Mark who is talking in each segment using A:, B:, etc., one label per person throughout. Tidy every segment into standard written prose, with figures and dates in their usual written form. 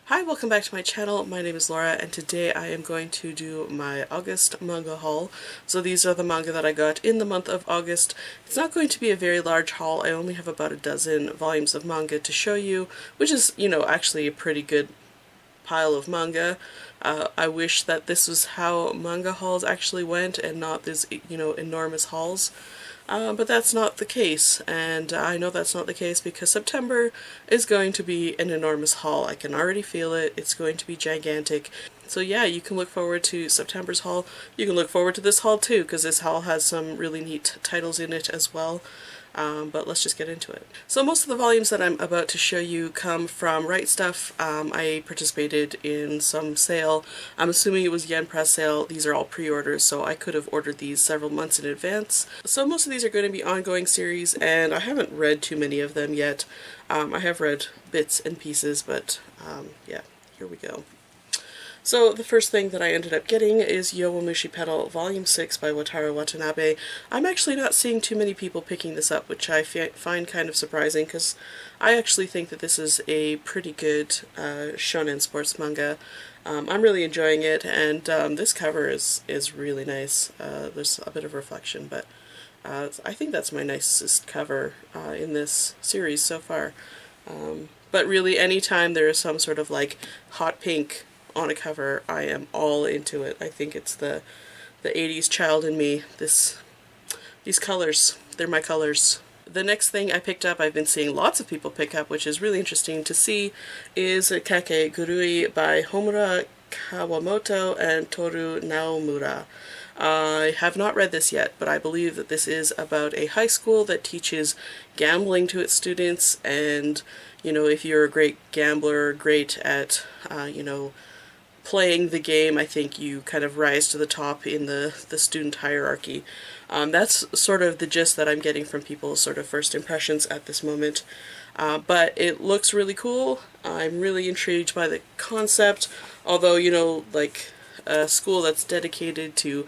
A: Hi, welcome back to my channel. My name is Laura and today I am going to do my August manga haul. So these are the manga that I got in the month of August. It's not going to be a very large haul. I only have about a dozen volumes of manga to show you, which is, actually a pretty good pile of manga. I wish that this was how manga hauls actually went and not these, enormous hauls. But that's not the case, and I know that's not the case because September is going to be an enormous haul. I can already feel it. It's going to be gigantic. So yeah, you can look forward to September's haul. You can look forward to this haul too, because this haul has some really neat titles in it as well. But let's just get into it. So most of the volumes that I'm about to show you come from Right Stuff. I participated in some sale. I'm assuming it was Yen Press sale. These are all pre-orders, so I could have ordered these several months in advance. So most of these are going to be ongoing series, and I haven't read too many of them yet. I have read bits and pieces, but yeah, here we go. So the first thing that I ended up getting is Mushi Petal Volume 6 by Wataru Watanabe. I'm actually not seeing too many people picking this up, which I find kind of surprising because I actually think that this is a pretty good shonen sports manga. I'm really enjoying it, and this cover is really nice. There's a bit of reflection, but I think that's my nicest cover in this series so far. But really, anytime there is some sort of like hot pink on a cover, I am all into it. I think it's the 80s child in me. These colors, they're my colors. The next thing I picked up, I've been seeing lots of people pick up, which is really interesting to see, is Kake Gurui by Homura Kawamoto and Toru Naomura. I have not read this yet, but I believe that this is about a high school that teaches gambling to its students, and, if you're a great gambler, great at, playing the game, I think you kind of rise to the top in the student hierarchy. That's sort of the gist that I'm getting from people's sort of first impressions at this moment. But it looks really cool. I'm really intrigued by the concept, although, like a school that's dedicated to,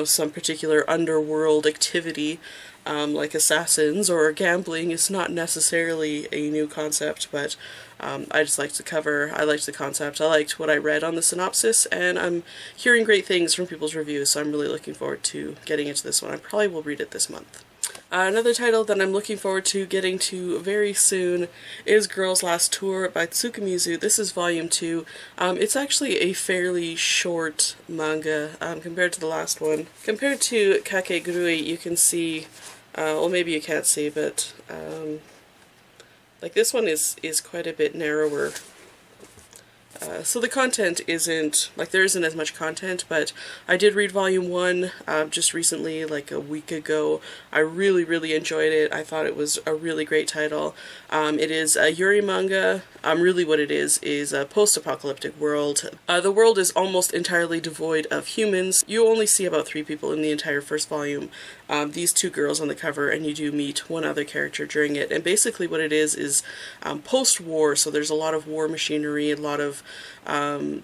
A: some particular underworld activity, like assassins or gambling, is not necessarily a new concept, but I just liked the cover, I liked the concept, I liked what I read on the synopsis, and I'm hearing great things from people's reviews, so I'm really looking forward to getting into this one. I probably will read it this month. Another title that I'm looking forward to getting to very soon is Girl's Last Tour by Tsukimizu. This is volume 2. It's actually a fairly short manga compared to the last one. Compared to Kake Gurui, you can see, well, maybe you can't see, but like this one is quite a bit narrower. So the content isn't, like, there isn't as much content, but I did read volume 1 just recently, like a week ago. I really enjoyed it. I thought it was a really great title. It is a Yuri manga. Really what it is a post-apocalyptic world. The world is almost entirely devoid of humans. You only see about 3 people in the entire first volume. These 2 girls on the cover, and you do meet one other character during it. And basically what it is post-war, so there's a lot of war machinery, a lot of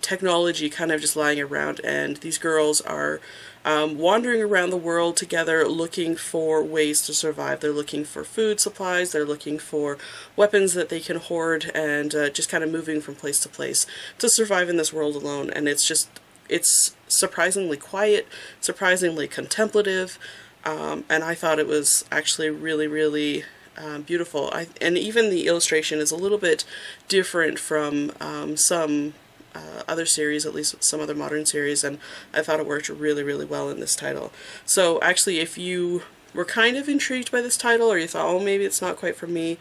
A: technology kind of just lying around, and these girls are wandering around the world together looking for ways to survive. They're looking for food supplies, they're looking for weapons that they can hoard, and just kind of moving from place to place to survive in this world alone. And it's surprisingly quiet, surprisingly contemplative, and I thought it was actually really beautiful. And even the illustration is a little bit different from some other series, at least some other modern series, and I thought it worked really well in this title. So actually, if you were kind of intrigued by this title, or you thought, oh, maybe it's not quite for me,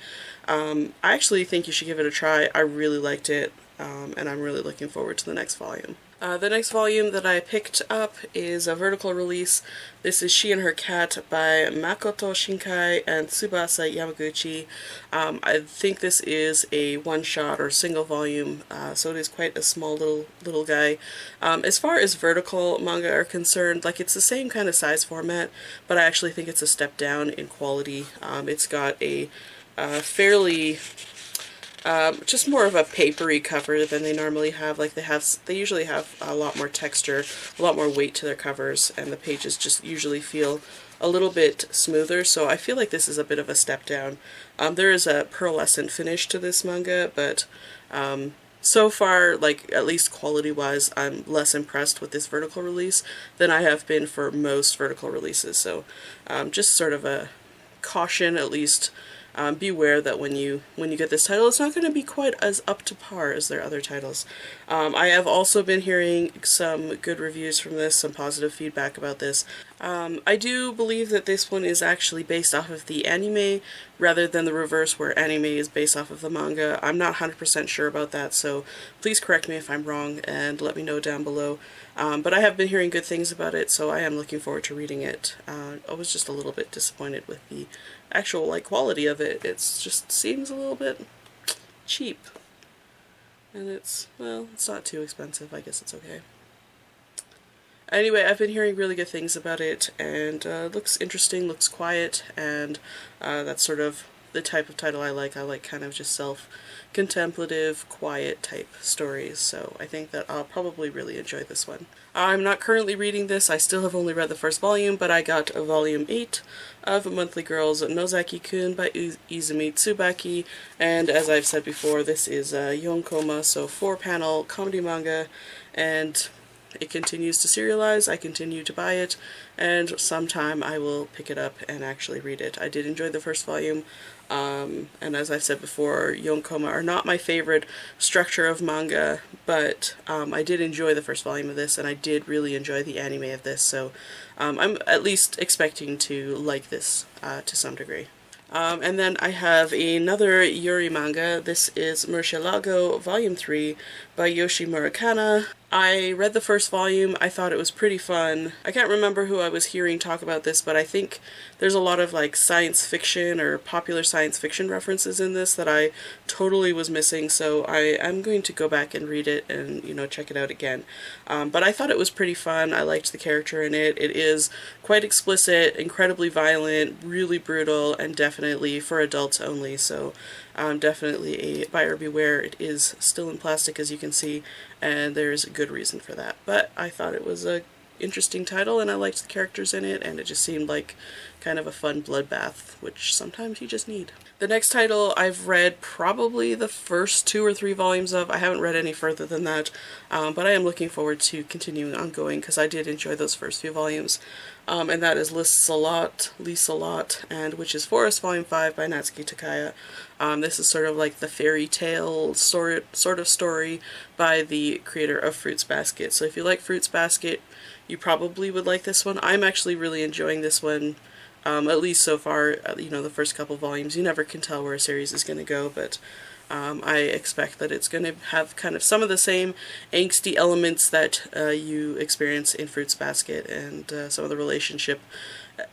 A: I actually think you should give it a try. I really liked it, and I'm really looking forward to the next volume. The next volume that I picked up is a vertical release. This is She and Her Cat by Makoto Shinkai and Tsubasa Yamaguchi. I think this is a one-shot or single volume, so it is quite a small little guy. As far as vertical manga are concerned, like, it's the same kind of size format, but I actually think it's a step down in quality. It's got a fairly just more of a papery cover than they normally have. Like, they usually have a lot more texture, a lot more weight to their covers, and the pages just usually feel a little bit smoother, so I feel like this is a bit of a step down. There is a pearlescent finish to this manga, but so far, like, at least quality-wise, I'm less impressed with this vertical release than I have been for most vertical releases. So just sort of a caution, at least. Beware that when you get this title, it's not going to be quite as up to par as their other titles. I have also been hearing some good reviews from this, some positive feedback about this. I do believe that this one is actually based off of the anime rather than the reverse where anime is based off of the manga. I'm not 100% sure about that, so please correct me if I'm wrong and let me know down below. But I have been hearing good things about it, so I am looking forward to reading it. I was just a little bit disappointed with the actual quality of it. It just seems a little bit cheap. And it's not too expensive. I guess it's okay. Anyway, I've been hearing really good things about it, and looks interesting, looks quiet, and that's sort of the type of title I like. I like kind of just self-contemplative, quiet type stories, so I think that I'll probably really enjoy this one. I'm not currently reading this. I still have only read the first volume, but I got volume 8 of Monthly Girls Nozaki-kun by Izumi Tsubaki, and as I've said before, this is yonkoma, so 4-panel comedy manga, and it continues to serialize. I continue to buy it, and sometime I will pick it up and actually read it. I did enjoy the first volume, and as I've said before, yonkoma are not my favorite structure of manga, but I did enjoy the first volume of this, and I did really enjoy the anime of this, so I'm at least expecting to like this to some degree. And then I have another Yuri manga. This is Murcielago Volume 3 by Yoshi Murakana. I read the first volume. I thought it was pretty fun. I can't remember who I was hearing talk about this, but I think there's a lot of science fiction or popular science fiction references in this that I totally was missing, so I am going to go back and read it and, check it out again. But I thought it was pretty fun. I liked the character in it. It is quite explicit, incredibly violent, really brutal, and definitely for adults only, so definitely a buyer beware. It is still in plastic, as you can see, and there's a good reason for that. But I thought it was a interesting title, and I liked the characters in it, and it just seemed like kind of a fun bloodbath, which sometimes you just need. The next title I've read probably the first 2 or 3 volumes of. I haven't read any further than that, but I am looking forward to continuing on going because I did enjoy those first few volumes. And that is Lies-a-Lot, and which is Forrest Volume 5 by Natsuki Takaya. This is sort of like the fairy tale sort of story by the creator of Fruits Basket. So if you like Fruits Basket, you probably would like this one. I'm actually really enjoying this one, at least so far. The first couple volumes. You never can tell where a series is going to go, but I expect that it's going to have kind of some of the same angsty elements that you experience in Fruits Basket, and some of the relationship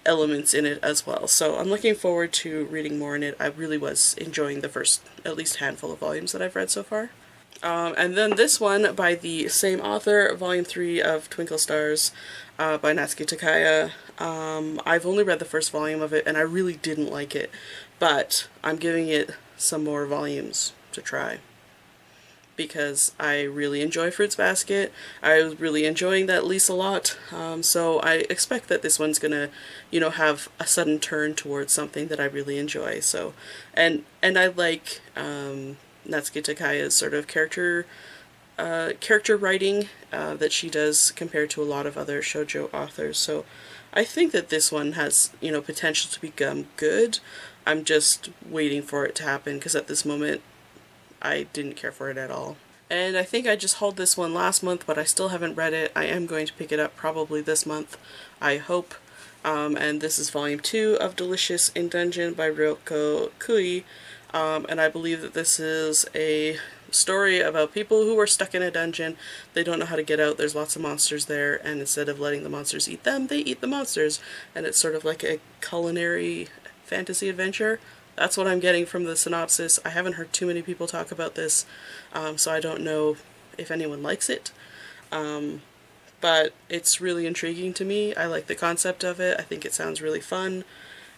A: elements in it as well. So I'm looking forward to reading more in it. I really was enjoying the first at least handful of volumes that I've read so far. And then this one by the same author, Volume 3 of Twinkle Stars by Natsuki Takaya. I've only read the first volume of it, and I really didn't like it, but I'm giving it some more volumes to try because I really enjoy Fruits Basket. I was really enjoying that Lies-a-Lot, so I expect that this one's gonna, have a sudden turn towards something that I really enjoy. So, and I like Natsuki Takaya's sort of character writing that she does compared to a lot of other shoujo authors. So I think that this one has, potential to become good. I'm just waiting for it to happen because at this moment I didn't care for it at all. And I think I just hauled this one last month, but I still haven't read it. I am going to pick it up probably this month, I hope. And this is Volume 2 of Delicious in Dungeon by Ryoko Kui. And I believe that this is a story about people who are stuck in a dungeon. They don't know how to get out. There's lots of monsters there, and instead of letting the monsters eat them, they eat the monsters. And it's sort of like a culinary fantasy adventure. That's what I'm getting from the synopsis. I haven't heard too many people talk about this, so I don't know if anyone likes it. But it's really intriguing to me. I like the concept of it. I think it sounds really fun,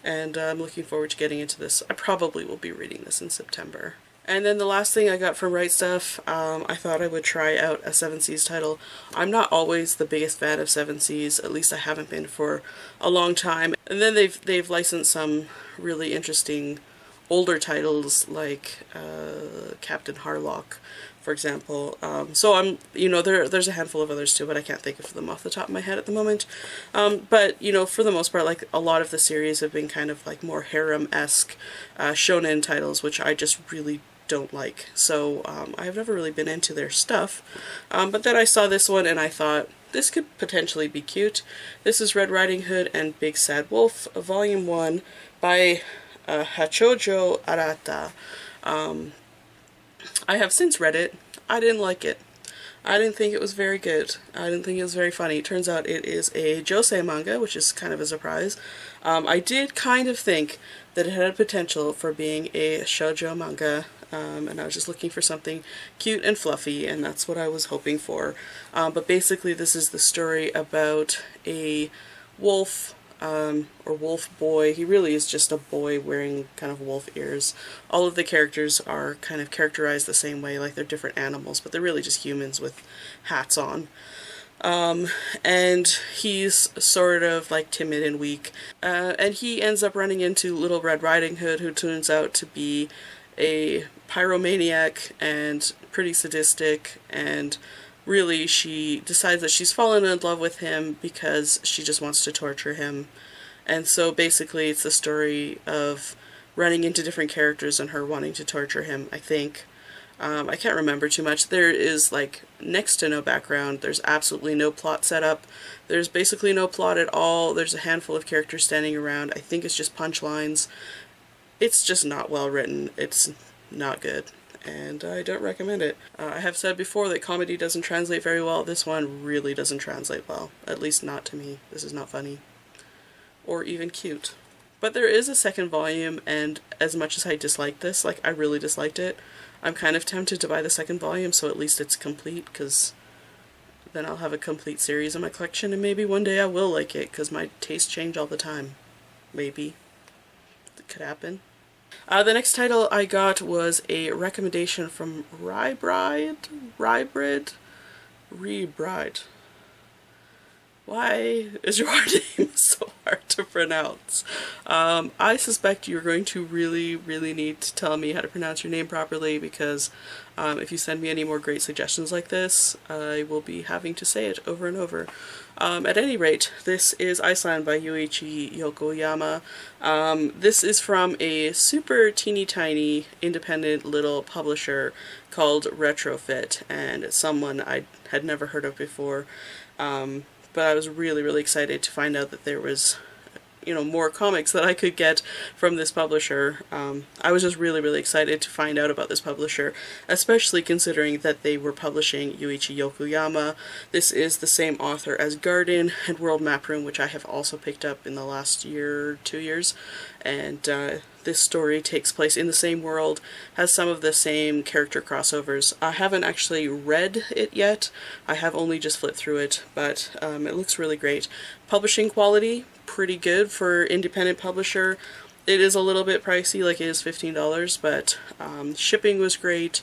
A: and I'm looking forward to getting into this. I probably will be reading this in September. And then the last thing I got from Right Stuff, I thought I would try out a Seven Seas title. I'm not always the biggest fan of Seven Seas, at least I haven't been for a long time. And then they've licensed some really interesting older titles like Captain Harlock for example. So I'm, you know, there's a handful of others too, but I can't think of them off the top of my head at the moment. But, you know, for the most part, like, a lot of the series have been kind of like more harem-esque shonen titles, which I just really don't like. So I've never really been into their stuff. But then I saw this one and I thought, this could potentially be cute. This is Red Riding Hood and Big Sad Wolf, Volume 1 by Hachojo Arata. I have since read it. I didn't like it. I didn't think it was very good. I didn't think it was very funny. It turns out it is a josei manga, which is kind of a surprise. I did kind of think that it had potential for being a shoujo manga, and I was just looking for something cute and fluffy, and that's what I was hoping for. But basically this is the story about a wolf, or wolf boy. He really is just a boy wearing kind of wolf ears. All of the characters are kind of characterized the same way, like they're different animals, but they're really just humans with hats on. And he's sort of like timid and weak, and he ends up running into Little Red Riding Hood, who turns out to be a pyromaniac and pretty sadistic, and really she decides that she's fallen in love with him because she just wants to torture him. And so basically it's the story of running into different characters and her wanting to torture him, I think. I can't remember too much. There is like next to no background. There's absolutely no plot set up. There's basically no plot at all. There's a handful of characters standing around. I think it's just punchlines. It's just not well written. It's not good, and I don't recommend it. I have said before that comedy doesn't translate very well. This one really doesn't translate well. At least not to me. This is not funny. Or even cute. But there is a second volume, and as much as I disliked this, like I really disliked it, I'm kind of tempted to buy the second volume so at least it's complete, because then I'll have a complete series in my collection, and maybe one day I will like it, because my tastes change all the time. Maybe. It could happen. The next title I got was a recommendation from Rebride? Why is your name so hard to pronounce? I suspect you're going to really need to tell me how to pronounce your name properly, because if you send me any more great suggestions like this, I will be having to say it over and over. At any rate, this is Iceland by Yuichi Yokoyama. This is from a super teeny tiny independent little publisher called Retrofit, and it's someone I had never heard of before. But I was really excited to find out that there was, you know, more comics that I could get from this publisher. I was just really excited to find out about this publisher, especially considering that they were publishing Yuichi Yokoyama. This is the same author as Garden and World Map Room, which I have also picked up in the last year, 2 years, and this story takes place in the same world, has some of the same character crossovers. I haven't actually read it yet. I have only just flipped through it, but it looks really great. Publishing quality, pretty good for independent publisher. It is a little bit pricey, like it is $15, but shipping was great.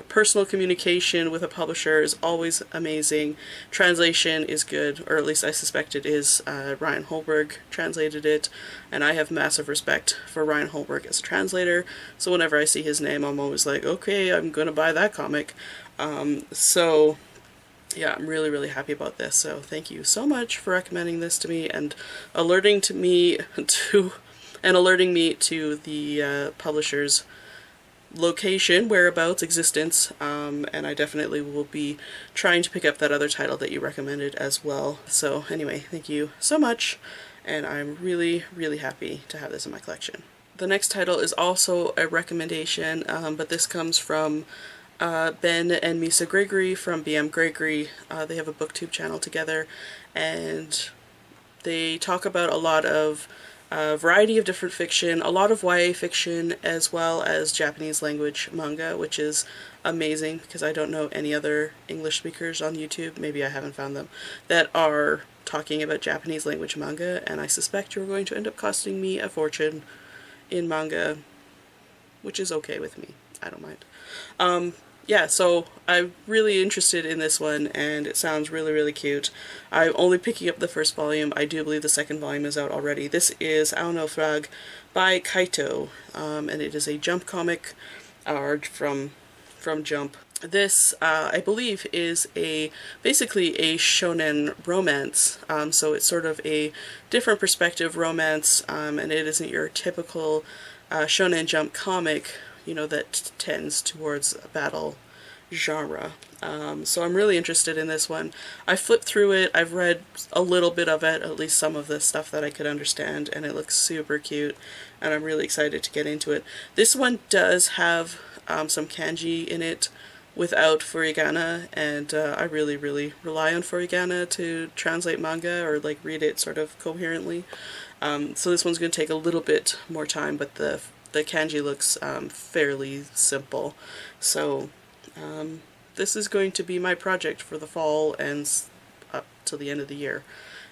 A: Personal communication with a publisher is always amazing. Translation is good, or at least I suspect it is. Ryan Holberg translated it, and I have massive respect for Ryan Holberg as a translator, so whenever I see his name I'm always like, okay, I'm gonna buy that comic. So yeah, I'm really happy about this, so thank you so much for recommending this to me and alerting me to the publisher's location, whereabouts, existence, and I definitely will be trying to pick up that other title that you recommended as well. So anyway, thank you so much, and I'm really happy to have this in my collection. The next title is also a recommendation, but this comes from Ben and Misa Gregory from BM Gregory. They have a booktube channel together, and they talk about a lot of a variety of different fiction, a lot of YA fiction, as well as Japanese language manga, which is amazing because I don't know any other English speakers on YouTube, maybe I haven't found them, that are talking about Japanese language manga, and I suspect you're going to end up costing me a fortune in manga, which is okay with me. I don't mind. Yeah, so I'm really interested in this one, and it sounds really cute. I'm only picking up the first volume. I do believe the second volume is out already. This is Ayano Frog by Kaito, and it is a Jump comic from from Jump. This, I believe, is basically a shonen romance, so it's sort of a different perspective romance, and it isn't your typical shonen Jump comic, you know, that tends towards a battle genre. So I'm really interested in this one. I flipped through it, I've read a little bit of it, at least some of the stuff that I could understand, and it looks super cute, and I'm really excited to get into it. This one does have some kanji in it without furigana, and I really rely on furigana to translate manga or like read it sort of coherently. So this one's going to take a little bit more time, but the kanji looks fairly simple. So this is going to be my project for the fall and up till the end of the year.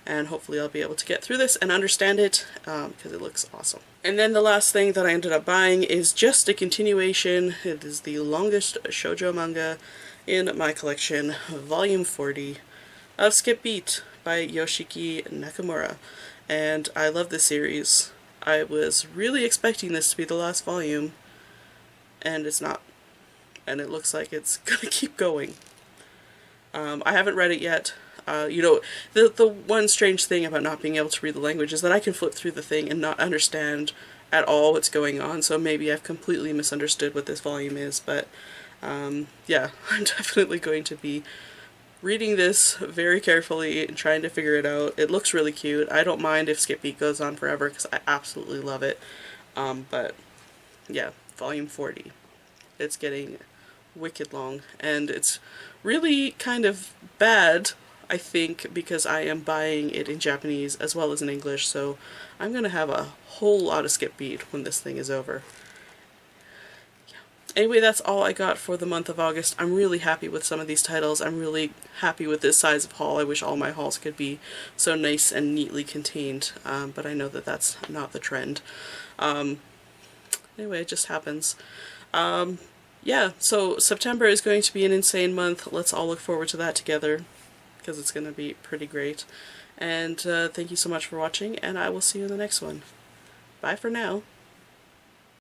A: And hopefully I'll be able to get through this and understand it, because it looks awesome. And then the last thing that I ended up buying is just a continuation. It is the longest shoujo manga in my collection, volume 40 of Skip Beat by Yoshiki Nakamura. And I love this series. I was really expecting this to be the last volume, and it's not. And it looks like it's gonna keep going. I haven't read it yet. You know, the one strange thing about not being able to read the language is that I can flip through the thing and not understand at all what's going on, so maybe I've completely misunderstood what this volume is, but yeah, I'm definitely going to be reading this very carefully and trying to figure it out. It looks really cute. I don't mind if Skip Beat goes on forever because I absolutely love it, but yeah, volume 40. It's getting wicked long, and it's really kind of bad, I think, because I am buying it in Japanese as well as in English, so I'm gonna have a whole lot of Skip Beat when this thing is over. Yeah. Anyway, that's all I got for the month of August. I'm really happy with some of these titles. I'm really happy with this size of haul. I wish all my hauls could be so nice and neatly contained, but I know that that's not the trend. Anyway, it just happens. Yeah, so September is going to be an insane month. Let's all look forward to that together, because it's going to be pretty great. And thank you so much for watching, and I will see you in the next one. Bye for now.